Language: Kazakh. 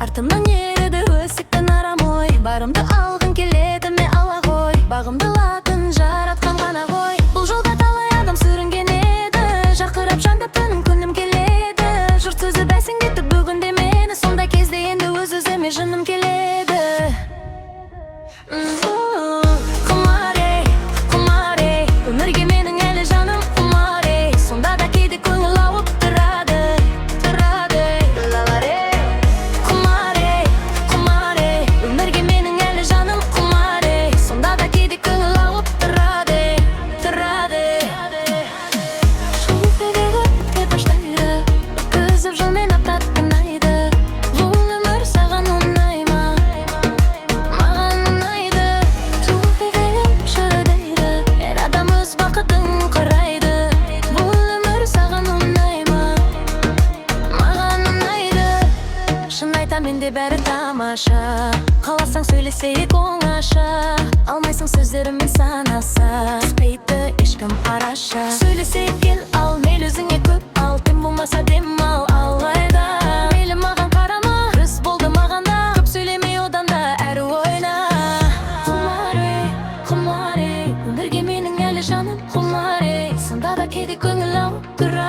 Артымнан ереді өсіктің арам ой. Барымды алғын келеді ме ала ғой. Бағымды латын жаратқан ғана ғой. Бұл жолда талай адам сүрінген еді. Жақырап жандап түнім күнім келеді. Жұрт сөзі бәсеңдетті бүгінде мені. Сондай кезде енді өз-өзіме жыным келеді. Құмар ей, құмар ей, өмірге менің әлі жаным құмар ей. Сонда да кейде көңіл ауып тұрады, тұрады. Құмар ей, құмар ей, өмірге менің әлі жаным құмар ей. Сонда да кейде көңіл ауып тұрады, тұрады. Шуылтегеді өте баштайды, өткізіп жылмен аптатын айды. Бұл өмір саған ұнай ма? Маған ұнайды. Шуылтегеді шырылдайды, әр адам өз бақытын құрайды. Бұл өмір саған ұнай ма? Маған ұнайды. Шын айтам, менде бәрі тамаша. Қаласаң сөйлесейік оңаша. Алмайсың сөздеріммен санаса. Түспейді ешкім араша. Сөйлесейік кел ал, мейлі өзіңе көп ал. Тым болмаса дем ал, алайда. Мейлі маған қарама, күз болды маған да. Көп сөйлемей одан да әрі ойна. Құмар ей, өмірге менің әлі жаным құмар ей. Сонда да кейде көңіл ауып тұрады.